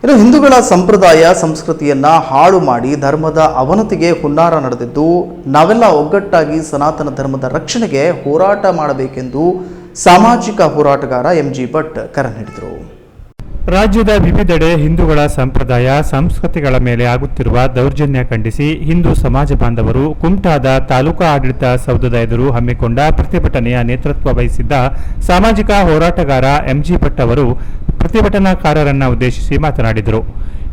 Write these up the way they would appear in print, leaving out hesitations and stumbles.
ಇನ್ನು ಹಿಂದೂಗಳ ಸಂಪ್ರದಾಯ ಸಂಸ್ಕೃತಿಯನ್ನ ಹಾಳು ಮಾಡಿ ಧರ್ಮದ ಅವನತಿಗೆ ಹುನ್ನಾರ ನಡೆದಿದ್ದು ನಾವೆಲ್ಲ ಒಗ್ಗಟ್ಟಾಗಿ ಸನಾತನ ಧರ್ಮದ ರಕ್ಷಣೆಗೆ ಹೋರಾಟ ಮಾಡಬೇಕೆಂದು ಸಾಮಾಜಿಕ ಹೋರಾಟಗಾರ ಎಂಜಿ ಭಟ್ ಕರೆ ನೀಡಿದರು. ರಾಜ್ಯದ ವಿವಿಧೆಡೆ ಹಿಂದೂಗಳ ಸಂಪ್ರದಾಯ ಸಂಸ್ಕೃತಿಗಳ ಮೇಲೆ ಆಗುತ್ತಿರುವ ದೌರ್ಜನ್ಯ ಖಂಡಿಸಿ ಹಿಂದೂ ಸಮಾಜ ಬಾಂಧವರು ಕುಮಟಾದ ತಾಲೂಕಾ ಆಡಳಿತ ಸೌಧದ ಎದುರು ಹಮ್ಮಿಕೊಂಡ ಪ್ರತಿಭಟನೆಯ ನೇತೃತ್ವ ವಹಿಸಿದ್ದ ಸಾಮಾಜಿಕ ಹೋರಾಟಗಾರ ಎಂಜಿ ಭಟ್ ಅವರು ಪ್ರತಿಭಟನಾಕಾರರನ್ನು ಉದ್ದೇಶಿಸಿ ಮಾತನಾಡಿದರು.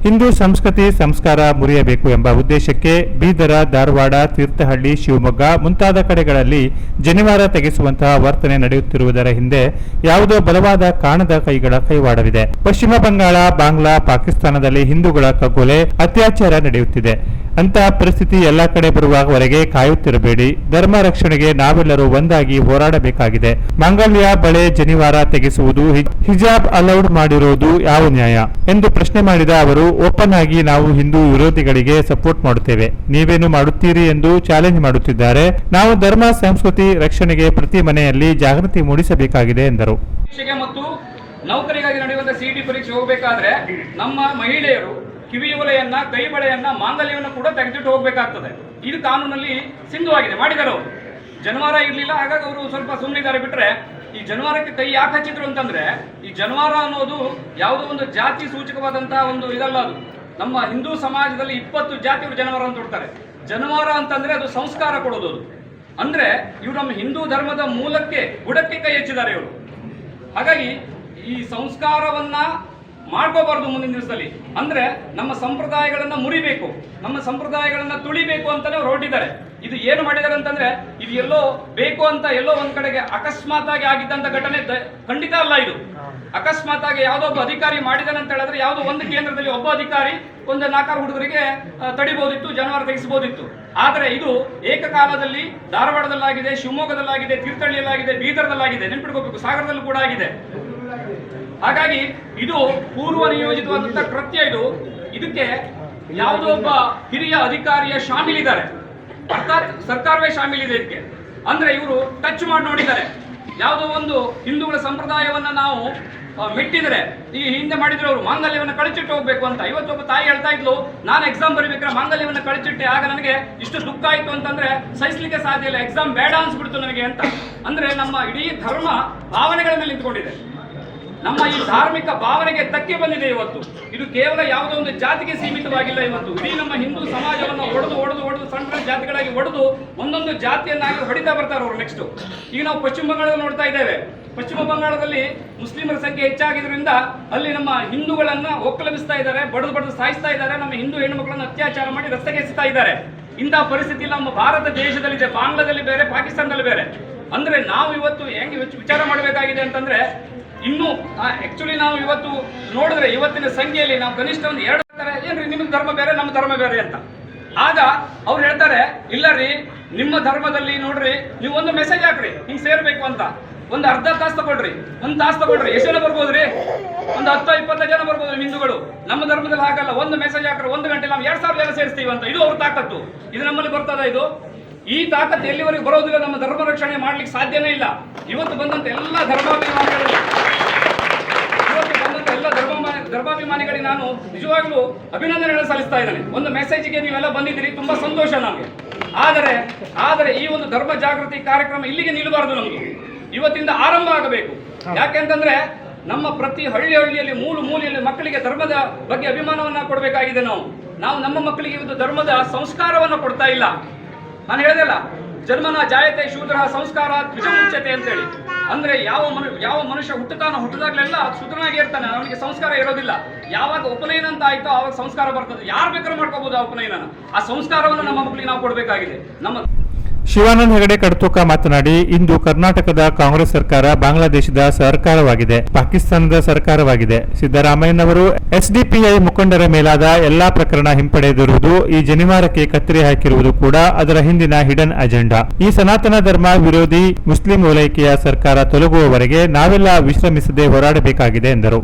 ಹಿಂದೂ ಸಂಸ್ಕೃತಿ ಸಂಸ್ಕಾರ ಮುರಿಯಬೇಕು ಎಂಬ ಉದ್ದೇಶಕ್ಕೆ ಬೀದರ, ಧಾರವಾಡ, ತೀರ್ಥಹಳ್ಳಿ, ಶಿವಮೊಗ್ಗ ಮುಂತಾದ ಕಡೆಗಳಲ್ಲಿ ಜನಿವಾರ ತೆಗೆಸುವಂತಹ ವರ್ತನೆ ನಡೆಯುತ್ತಿರುವುದರ ಹಿಂದೆ ಯಾವುದೋ ಬಲವಾದ ಕಾಣದ ಕೈಗಳ ಕೈವಾಡವಿದೆ. ಪಶ್ಚಿಮ ಬಂಗಾಳ, ಬಾಂಗ್ಲಾ, ಪಾಕಿಸ್ತಾನದಲ್ಲಿ ಹಿಂದೂಗಳ ಕಗ್ಗೊಲೆ, ಅತ್ಯಾಚಾರ ನಡೆಯುತ್ತಿದೆ. ಅಂತಹ ಪರಿಸ್ಥಿತಿ ಎಲ್ಲ ಕಡೆ ಬರುವವರೆಗೆ ಕಾಯುತ್ತಿರಬೇಡಿ. ಧರ್ಮ ರಕ್ಷಣೆಗೆ ನಾವೆಲ್ಲರೂ ಒಂದಾಗಿ ಹೋರಾಡಬೇಕಾಗಿದೆ. ಮಾಂಗಲ್ಯ, ಬಳೆ, ಜನಿವಾರ ತೆಗೆಸುವುದು, ಹಿಜಾಬ್ ಅಲೌಡ್ ಮಾಡಿರುವುದು ಯಾವ ನ್ಯಾಯ ಎಂದು ಪ್ರಶ್ನೆ ಮಾಡಿದ ಅವರು ಓಪನ್ ಆಗಿ ನಾವು ಹಿಂದೂ ವಿರೋಧಿಗಳಿಗೆ ಸಪೋರ್ಟ್ ಮಾಡುತ್ತೇವೆ, ನೀವೇನು ಮಾಡುತ್ತೀರಿ ಎಂದು ಚಾಲೆಂಜ್ ಮಾಡುತ್ತಿದ್ದಾರೆ. ನಾವು ಧರ್ಮ ಸಂಸ್ಕೃತಿ ರಕ್ಷಣೆಗೆ ಪ್ರತಿ ಮನೆಯಲ್ಲಿ ಜಾಗೃತಿ ಮೂಡಿಸಬೇಕಾಗಿದೆ ಎಂದರು. ಮತ್ತು ನೌಕರಿಗಾಗಿ ನಡೆಯುವಂತಹ ಸಿಇಟಿ ಪರೀಕ್ಷೆ ಹೋಗಬೇಕಾದ್ರೆ ನಮ್ಮ ಮಹಿಳೆಯರು ಕಿವಿಯೋಲೆಯನ್ನ, ಕೈ ಬಳೆಯನ್ನ, ಮಾಂಗಲ್ಯವನ್ನು ಕೂಡ ತೆಗೆದಿಟ್ಟು ಹೋಗಬೇಕಾಗ್ತದೆ. ಇದು ಕಾನೂನಲ್ಲಿ ಸಿಂಧುವಾಗಿದೆ, ಮಾಡಿದ್ದಾರೆ ಅವರು. ಜನಿವಾರ ಇರಲಿಲ್ಲ, ಹಾಗಾಗಿ ಅವರು ಸ್ವಲ್ಪ ಸುಮ್ಮನಿದ್ದಾರೆ. ಬಿಟ್ಟರೆ ಈ ಜನಿವಾರಕ್ಕೆ ಕೈ ಯಾಕೆ ಹಚ್ಚಿದ್ರು ಅಂತಂದ್ರೆ, ಈ ಜನಿವಾರ ಅನ್ನೋದು ಯಾವುದೋ ಒಂದು ಜಾತಿ ಸೂಚಕವಾದಂತಹ ಒಂದು ಇದಲ್ಲ. ಅದು ನಮ್ಮ ಹಿಂದೂ ಸಮಾಜದಲ್ಲಿ 20 ಜಾತಿಯವರು ಜನಿವಾರ ಅಂತ ಕೊಡ್ತಾರೆ. ಜನಿವಾರ ಅಂತಂದ್ರೆ ಅದು ಸಂಸ್ಕಾರ ಕೊಡೋದು. ಅದು ಅಂದ್ರೆ ಇವರು ನಮ್ಮ ಹಿಂದೂ ಧರ್ಮದ ಮೂಲಕ್ಕೆ, ಬುಡಕ್ಕೆ ಕೈ ಹೆಚ್ಚಿದ್ದಾರೆ ಇವರು. ಹಾಗಾಗಿ ಈ ಸಂಸ್ಕಾರವನ್ನ ಮಾಡ್ಕೋಬಾರ್ದು ಮುಂದಿನ ದಿವಸದಲ್ಲಿ. ಅಂದ್ರೆ ನಮ್ಮ ಸಂಪ್ರದಾಯಗಳನ್ನ ಮುರಿಬೇಕು, ನಮ್ಮ ಸಂಪ್ರದಾಯಗಳನ್ನ ತುಳಿಬೇಕು ಅಂತಾನೆ ಅವ್ರು ಹೊರಟಿದ್ದಾರೆ. ಇದು ಏನು ಮಾಡಿದ್ದಾರೆ ಅಂತಂದ್ರೆ, ಇದು ಎಲ್ಲೋ ಬೇಕು ಅಂತ ಎಲ್ಲೋ ಒಂದ್ ಕಡೆಗೆ ಅಕಸ್ಮಾತ್ ಆಗಿ ಆಗಿದ್ದಂತ ಘಟನೆ ಖಂಡಿತ ಅಲ್ಲ. ಇದು ಅಕಸ್ಮಾತ್ ಆಗಿ ಯಾವುದೋ ಒಬ್ಬ ಅಧಿಕಾರಿ ಮಾಡಿದಾನೆ ಅಂತ ಹೇಳಿದ್ರೆ, ಯಾವುದೋ ಒಂದು ಕೇಂದ್ರದಲ್ಲಿ ಒಬ್ಬ ಅಧಿಕಾರಿ ಒಂದು 4 ಹುಡುಗರಿಗೆ ತಡಿಬಹುದಿತ್ತು, ಜನಿವಾರ ತೆಗೆಸಬಹುದಿತ್ತು. ಆದರೆ ಇದು ಏಕಕಾಲದಲ್ಲಿ ಧಾರವಾಡದಲ್ಲಾಗಿದೆ, ಶಿವಮೊಗ್ಗದಲ್ಲಾಗಿದೆ, ತೀರ್ಥಹಳ್ಳಿಯಲ್ಲಾಗಿದೆ, ಬೀದರ್ದಲ್ಲಾಗಿದೆ, ನೆನ್ಪಿಟ್ಕೋಬೇಕು, ಸಾಗರದಲ್ಲೂ ಕೂಡ ಆಗಿದೆ. ಹಾಗಾಗಿ ಇದು ಪೂರ್ವ ನಿಯೋಜಿತವಾದಂತಹ ಕೃತ್ಯ. ಇದಕ್ಕೆ ಯಾವುದೋ ಒಬ್ಬ ಹಿರಿಯ ಅಧಿಕಾರಿಯ ಶಾಮೀಲಿದ್ದಾರೆ, ಅರ್ಥಾತ್ ಸರ್ಕಾರವೇ ಶಾಮೀಲಿದೆ ಇದಕ್ಕೆ. ಅಂದ್ರೆ ಇವರು ಟಚ್ ಮಾಡಿ ನೋಡಿದ್ದಾರೆ. ಯಾವುದೋ ಒಂದು ಹಿಂದೂಗಳ ಸಂಪ್ರದಾಯವನ್ನ ನಾವು ಮೆಟ್ಟಿದರೆ, ಈ ಹಿಂದೆ ಮಾಡಿದ್ರು ಅವರು ಮಾಂಗಲ್ಯವನ್ನು ಕಳಚಿಟ್ಟು ಹೋಗ್ಬೇಕು ಅಂತ. ಇವತ್ತೊಬ್ಬ ತಾಯಿ ಹೇಳ್ತಾ ಇದ್ಲು, ನಾನು ಎಕ್ಸಾಮ್ ಬರೀಬೇಕಾದ್ರೆ ಮಾಂಗಲ್ಯವನ್ನು ಕಳಚಿಟ್ಟೆ, ಆಗ ನನಗೆ ಇಷ್ಟು ದುಃಖ ಆಯ್ತು ಅಂತಂದ್ರೆ ಸಹಿಸಲಿಕ್ಕೆ ಸಾಧ್ಯ ಇಲ್ಲ, ಎಕ್ಸಾಮ್ ಬೇಡ ಅನ್ಸ್ಬಿಡ್ತು ನನಗೆ ಅಂತ. ಅಂದ್ರೆ ನಮ್ಮ ಇಡೀ ಧರ್ಮ ಭಾವನೆಗಳ ಮೇಲೆ ನಿಂತ್ಕೊಂಡಿದೆ. ನಮ್ಮ ಈ ಧಾರ್ಮಿಕ ಭಾವನೆಗೆ ಧಕ್ಕೆ ಬಂದಿದೆ ಇವತ್ತು. ಇದು ಕೇವಲ ಯಾವುದೋ ಒಂದು ಜಾತಿಗೆ ಸೀಮಿತವಾಗಿಲ್ಲ. ಇವತ್ತು ಇಡೀ ನಮ್ಮ ಹಿಂದೂ ಸಮಾಜವನ್ನು ಒಡೆದು ಸಣ್ಣ ಜಾತಿಗಳಾಗಿ ಒಡೆದು ಒಂದೊಂದು ಜಾತಿಯನ್ನಾಗಿ ಹೊಡಿತಾ ಬರ್ತಾರೆ ಅವರು. ನೆಕ್ಸ್ಟ್ ಈಗ ನಾವು ಪಶ್ಚಿಮ ಬಂಗಾಳದಲ್ಲಿ ನೋಡ್ತಾ ಇದ್ದೇವೆ. ಪಶ್ಚಿಮ ಬಂಗಾಳದಲ್ಲಿ ಮುಸ್ಲಿಮರ ಸಂಖ್ಯೆ ಹೆಚ್ಚಾಗಿದ್ದರಿಂದ ಅಲ್ಲಿ ನಮ್ಮ ಹಿಂದೂಗಳನ್ನ ಒಕ್ಕಲೆಬ್ಬಿಸ್ತಾ ಇದ್ದಾರೆ, ಬಡದು ಸಾಯಿಸ್ತಾ ಇದ್ದಾರೆ. ನಮ್ಮ ಹಿಂದೂ ಹೆಣ್ಣು ಮಕ್ಕಳನ್ನು ಅತ್ಯಾಚಾರ ಮಾಡಿ ರಸ್ತೆಗೆ ಎಸೆತಾ ಇದ್ದಾರೆ. ಇಂತಹ ಪರಿಸ್ಥಿತಿ ನಮ್ಮ ಭಾರತ ದೇಶದಲ್ಲಿದೆ, ಬಾಂಗ್ಲಾದಲ್ಲಿ ಬೇರೆ, ಪಾಕಿಸ್ತಾನದಲ್ಲಿ ಬೇರೆ. ಅಂದ್ರೆ ನಾವು ಇವತ್ತು ಹೆಂಗೆ ವಿಚಾರ ಮಾಡಬೇಕಾಗಿದೆ ಅಂತಂದ್ರೆ, ಇನ್ನು ಆಕ್ಚುಲಿ ನಾವು ಇವತ್ತು ನೋಡಿದ್ರೆ ಇವತ್ತಿನ ಸಂಖ್ಯೆಯಲ್ಲಿ ನಾವು ಕನಿಷ್ಠ ಒಂದು 2 ಹೇಳ್ತಾರೆ, ಏನ್ರಿ ನಿಮ್ಗೆ ಧರ್ಮ ಬೇರೆ, ನಮ್ಮ ಧರ್ಮ ಬೇರೆ ಅಂತ. ಆಗ ಅವ್ರು ಹೇಳ್ತಾರೆ, ಇಲ್ಲ ರೀ, ನಿಮ್ಮ ಧರ್ಮದಲ್ಲಿ ನೋಡ್ರಿ, ನೀವು ಒಂದು ಮೆಸೇಜ್ ಹಾಕ್ರಿ ಹಿಂಗ್ ಸೇರ್ಬೇಕು ಅಂತ. ಒಂದು ಅರ್ಧ ತಾಸು ತಗೊಳ್ರಿ, 1 ತಾಸು ತಗೊಳ್ರಿ, ಎಷ್ಟು ಜನ ಬರ್ಬೋದ್ರಿ? ಒಂದು 10-20 ಜನ ಬರ್ಬೋದು ಹಿಂದೂಗಳು. ನಮ್ಮ ಧರ್ಮದಲ್ಲಿ ಹಾಗಲ್ಲ, ಒಂದು ಮೆಸೇಜ್ ಹಾಕ್ರಿ, 1 ಗಂಟೆ ನಾವು 2000 ಜನ ಸೇರಿಸ್ತೀವಿ ಅಂತ. ಇದು ಅವ್ರ ತಾಕತ್ತು. ಇದು ನಮ್ಮಲ್ಲಿ ಬರ್ತದ? ಈ ತಾಕತ್ತು ಎಲ್ಲಿವರೆಗೆ ಬರೋದಿಲ್ಲ, ನಮ್ಮ ಧರ್ಮ ರಕ್ಷಣೆ ಮಾಡ್ಲಿಕ್ಕೆ ಸಾಧ್ಯನೇ ಇಲ್ಲ. ಇವತ್ತು ಬಂದಂತ ಎಲ್ಲ ಧರ್ಮಾಭಿಮಾನಿಗಳಿಗೆ ನಾನು ನಿಜವಾಗ್ಲೂ ಅಭಿನಂದನೆಗಳನ್ನು ಸಲ್ಲಿಸ್ತಾ ಇದ್ದೇನೆ. ಒಂದು ಮೆಸೇಜ್ಗೆ ನೀವೆಲ್ಲ ಬಂದಿದ್ದೀರಿ, ತುಂಬಾ ಸಂತೋಷ ನಮಗೆ. ಆದರೆ ಈ ಒಂದು ಧರ್ಮ ಜಾಗೃತಿ ಕಾರ್ಯಕ್ರಮ ಇಲ್ಲಿಗೆ ನಿಲ್ಲಬಾರದು. ನಮಗೆ ಇವತ್ತಿಂದ ಆರಂಭ ಆಗಬೇಕು. ಯಾಕೆಂತಂದ್ರೆ ನಮ್ಮ ಪ್ರತಿ ಹಳ್ಳಿಯಲ್ಲಿ ಮೂಲೆಯಲ್ಲಿ ಮಕ್ಕಳಿಗೆ ಧರ್ಮದ ಬಗ್ಗೆ ಅಭಿಮಾನವನ್ನ ಕೊಡಬೇಕಾಗಿದೆ. ನಾವು ನಮ್ಮ ಮಕ್ಕಳಿಗೆ ಇವತ್ತು ಧರ್ಮದ ಸಂಸ್ಕಾರವನ್ನ ಕೊಡ್ತಾ ಇಲ್ಲ. ನಾನು ಹೇಳಿದೆಲ್ಲ, ಜನ್ಮನ ಜಾಯತೆ ಶೂದ್ರ ಸಂಸ್ಕಾರ ದ್ವಿಜಮುಚ್ಯತೆ ಅಂತೇಳಿ. ಅಂದ್ರೆ ಯಾವ ಮನುಷ್ಯ ಹುಟ್ಟದಾಗ್ಲೆಲ್ಲ ಶೂದ್ರನಾಗಿ ಇರ್ತಾನೆ, ಅವನಿಗೆ ಸಂಸ್ಕಾರ ಇರೋದಿಲ್ಲ. ಯಾವಾಗ ಉಪನಯನ ಅಂತ ಆಯ್ತೋ ಆವಾಗ ಸಂಸ್ಕಾರ ಬರ್ತದೆ. ಯಾರು ಬೇಕಾದ್ರೂ ಮಾಡ್ಕೋಬಹುದು ಆ ಉಪನಯನ. ಆ ಸಂಸ್ಕಾರವನ್ನು ನಮ್ಮ ಮಕ್ಕಳಿಗೆ ನಾವು ಕೊಡಬೇಕಾಗಿದೆ. ಶಿವಾನಂದ ಹೆಗಡೆ ಕಡತೂಕ ಮಾತನಾಡಿ, ಇಂದು ಕರ್ನಾಟಕದ ಕಾಂಗ್ರೆಸ್ ಸರ್ಕಾರ ಬಾಂಗ್ಲಾದೇಶದ ಸರ್ಕಾರವಾಗಿದೆ, ಪಾಕಿಸ್ತಾನದ ಸರ್ಕಾರವಾಗಿದೆ. ಸಿದ್ದರಾಮಯ್ಯನವರು ಎಸ್ಡಿಪಿಐ ಮುಖಂಡರ ಮೇಲಾದ ಎಲ್ಲಾ ಪ್ರಕರಣ ಹಿಂಪಡೆದಿರುವುದು, ಈ ಜನಿವಾರಕ್ಕೆ ಕತ್ತರಿ ಹಾಕಿರುವುದು ಕೂಡ ಅದರ ಹಿಂದಿನ ಹಿಡನ್ ಅಜೆಂಡಾ. ಈ ಸನಾತನ ಧರ್ಮ ವಿರೋಧಿ ಮುಸ್ಲಿಂ ಓಲೈಕೆಯ ಸರ್ಕಾರ ತೊಲಗುವವರೆಗೆ ನಾವೆಲ್ಲ ವಿಶ್ರಮಿಸದೆ ಹೋರಾಡಬೇಕಾಗಿದೆ ಎಂದರು.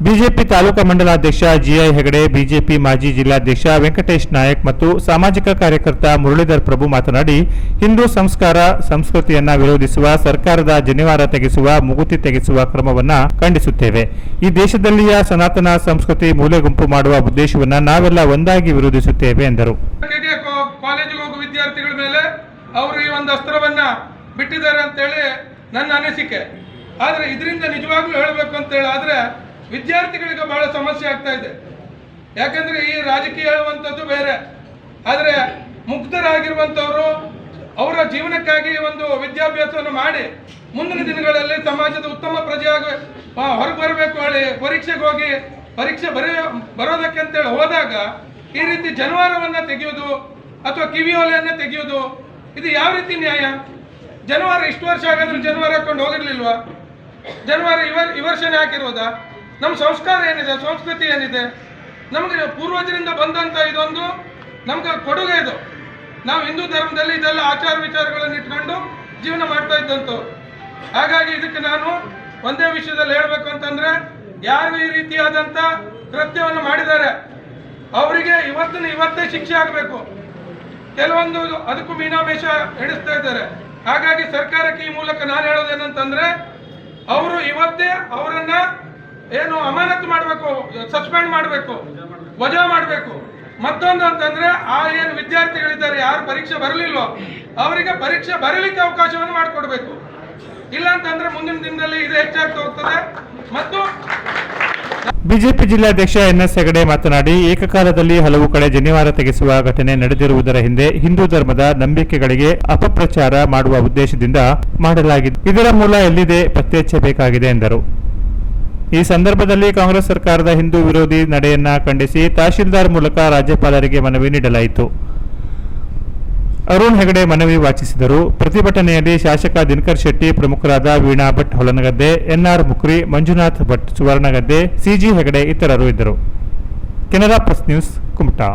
ಬಿಜೆಪಿ ತಾಲೂಕಾ ಮಂಡಲಾಧ್ಯಕ್ಷ ಜಿಐ ಹೆಗಡೆ, ಬಿಜೆಪಿ ಮಾಜಿ ಜಿಲ್ಲಾಧ್ಯಕ್ಷ ವೆಂಕಟೇಶ್ ನಾಯಕ್ ಮತ್ತು ಸಾಮಾಜಿಕ ಕಾರ್ಯಕರ್ತ ಮುರಳೀಧರ್ ಪ್ರಭು ಮಾತನಾಡಿ, ಹಿಂದೂ ಸಂಸ್ಕಾರ ಸಂಸ್ಕೃತಿಯನ್ನ ವಿರೋಧಿಸುವ ಸರ್ಕಾರದ ಜನಿವಾರ ತೆಗೆಸುವ, ಮೂಗುತಿ ತೆಗೆಸುವ ಕ್ರಮವನ್ನ ಖಂಡಿಸುತ್ತೇವೆ. ಈ ದೇಶದಲ್ಲಿಯ ಸನಾತನ ಸಂಸ್ಕೃತಿ ಮೂಲೆಗುಂಪು ಮಾಡುವ ಉದ್ದೇಶವನ್ನ ನಾವೆಲ್ಲ ಒಂದಾಗಿ ವಿರೋಧಿಸುತ್ತೇವೆ ಎಂದರು. ಕಾಲೇಜಿಗೆ ಹೋಗುವ ವಿದ್ಯಾರ್ಥಿಗಳ ಮೇಲೆ ಅವರು ಈ ಒಂದು ಅಸ್ತ್ರವನ್ನ ಬಿಟ್ಟಿದ್ದಾರೆ ಅಂತೇಳಿ ನನ್ನ ಅನಿಸಿಕೆ. ಆದರೆ ಇದರಿಂದ ನಿಜವಾಗ್ಲೂ ಹೇಳಬೇಕು ಅಂತೇಳಿ ಆದರೆ ವಿದ್ಯಾರ್ಥಿಗಳಿಗೆ ಬಹಳ ಸಮಸ್ಯೆ ಆಗ್ತಾ ಇದೆ. ಯಾಕಂದ್ರೆ ಈ ರಾಜಕೀಯ ಹೇಳುವಂಥದ್ದು ಬೇರೆ, ಆದರೆ ಮುಗ್ಧರಾಗಿರುವಂಥವರು ಅವರ ಜೀವನಕ್ಕಾಗಿ ಒಂದು ವಿದ್ಯಾಭ್ಯಾಸವನ್ನು ಮಾಡಿ ಮುಂದಿನ ದಿನಗಳಲ್ಲಿ ಸಮಾಜದ ಉತ್ತಮ ಪ್ರಜೆಯಾಗಿ ಹೊರಗೆ ಬರಬೇಕು ಹೇಳಿ ಪರೀಕ್ಷೆಗೆ ಹೋಗಿ ಪರೀಕ್ಷೆ ಬರೋದಕ್ಕೆ ಅಂತೇಳಿ ಹೋದಾಗ ಈ ರೀತಿ ಜನವಾರವನ್ನು ತೆಗೆಯೋದು ಅಥವಾ ಕಿವಿಯೋಲೆಯನ್ನು ತೆಗೆಯೋದು, ಇದು ಯಾವ ರೀತಿ ನ್ಯಾಯ? ಜನವಾರ ಇಷ್ಟು ವರ್ಷ ಹಾಗಾದ್ರೆ ಜನವಾರ ಹಾಕೊಂಡು ಹೋಗಿರ್ಲಿಲ್ವಾ? ಜನವಾರ ಈ ವರ್ಷನೇ ಹಾಕಿರೋದಾ? ನಮ್ಮ ಸಂಸ್ಕಾರ ಏನಿದೆ, ಸಂಸ್ಕೃತಿ ಏನಿದೆ, ನಮಗೆ ಪೂರ್ವಜರಿಂದ ಬಂದಂಥ ಇದೊಂದು ನಮ್ಗೆ ಕೊಡುಗೆ. ಇದು ನಾವು ಹಿಂದೂ ಧರ್ಮದಲ್ಲಿ ಇದೆಲ್ಲ ಆಚಾರ ವಿಚಾರಗಳನ್ನು ಇಟ್ಕೊಂಡು ಜೀವನ ಮಾಡ್ತಾ ಇದ್ದಂಥವ್ರು. ಹಾಗಾಗಿ ಇದಕ್ಕೆ ನಾನು ಒಂದೇ ವಿಷಯದಲ್ಲಿ ಹೇಳಬೇಕು ಅಂತಂದ್ರೆ, ಯಾರು ಈ ರೀತಿಯಾದಂಥ ಕೃತ್ಯವನ್ನು ಮಾಡಿದ್ದಾರೆ ಅವರಿಗೆ ಇವತ್ತೇ ಶಿಕ್ಷೆ ಆಗಬೇಕು. ಕೆಲವೊಂದು ಅದಕ್ಕೂ ಮೀನಾಮೇಷ ಎಣಿಸ್ತಾ ಇದ್ದಾರೆ. ಹಾಗಾಗಿ ಸರ್ಕಾರಕ್ಕೆ ಈ ಮೂಲಕ ನಾನು ಹೇಳೋದೇನಂತಂದ್ರೆ, ಅವರು ಇವತ್ತೇ ಅವರನ್ನ ಏನು ಅಮಾನತು ಮಾಡಬೇಕು, ಸಸ್ಪೆಂಡ್ ಮಾಡಬೇಕು, ವಜಾ ಮಾಡಬೇಕು. ಮತ್ತೊಂದು ಅಂತಂದ್ರೆ, ಆ ಏನು ವಿದ್ಯಾರ್ಥಿಗಳಿದ್ದಾರೆ ಯಾರು ಪರೀಕ್ಷೆ ಬರಲಿಲ್ವೋ ಅವರಿಗೆ ಪರೀಕ್ಷೆ ಬರಲಿಕ್ಕೆ ಅವಕಾಶವನ್ನು ಮಾಡಿಕೊಡ್ಬೇಕು. ಇಲ್ಲ ಅಂತಂದ್ರೆ ಮುಂದಿನ ದಿನದಲ್ಲಿ ಇದು ಹೆಚ್ಚಾಗ್ತಾ ಹೋಗ್ತದೆ. ಮತ್ತು ಬಿಜೆಪಿ ಜಿಲ್ಲಾಧ್ಯಕ್ಷ ಎನ್ಎಸ್ ಹೆಗಡೆ ಮಾತನಾಡಿ, ಏಕಕಾಲದಲ್ಲಿ ಹಲವು ಕಡೆ ಜನಿವಾರ ತೆಗೆಸುವ ಘಟನೆ ನಡೆದಿರುವುದರ ಹಿಂದೆ ಹಿಂದೂ ಧರ್ಮದ ನಂಬಿಕೆಗಳಿಗೆ ಅಪಪ್ರಚಾರ ಮಾಡುವ ಉದ್ದೇಶದಿಂದ ಮಾಡಲಾಗಿದೆ. ಇದರ ಮೂಲ ಎಲ್ಲಿದೆ ಪತ್ತೆ ಹಚ್ಚಬೇಕಾಗಿದೆ ಎಂದರು. ಈ ಸಂದರ್ಭದಲ್ಲಿ ಕಾಂಗ್ರೆಸ್ ಸರ್ಕಾರದ ಹಿಂದೂ ವಿರೋಧಿ ನಡೆಯನ್ನ ಖಂಡಿಸಿ ತಹಶೀಲ್ದಾರ್ ಮೂಲಕ ರಾಜ್ಯಪಾಲರಿಗೆ ಮನವಿ ನೀಡಲಾಯಿತು. ಅರುಣ್ ಹೆಗಡೆ ಮನವಿ ವಾಚಿಸಿದರು. ಪ್ರತಿಭಟನೆಯಲ್ಲಿ ಶಾಸಕ ದಿನಕರ್ ಶೆಟ್ಟಿ, ಪ್ರಮುಖರಾದ ವೀಣಾ ಭಟ್ ಹೊಲನಗದ್ದೆ, ಎನ್ಆರ್ ಮುಕ್ರಿ, ಮಂಜುನಾಥ್ ಭಟ್ ಸುವರ್ಣಗದ್ದೆ, ಸಿಜಿ ಹೆಗಡೆ ಇತರರು ಇದ್ದರು. Canara press news, Kumta.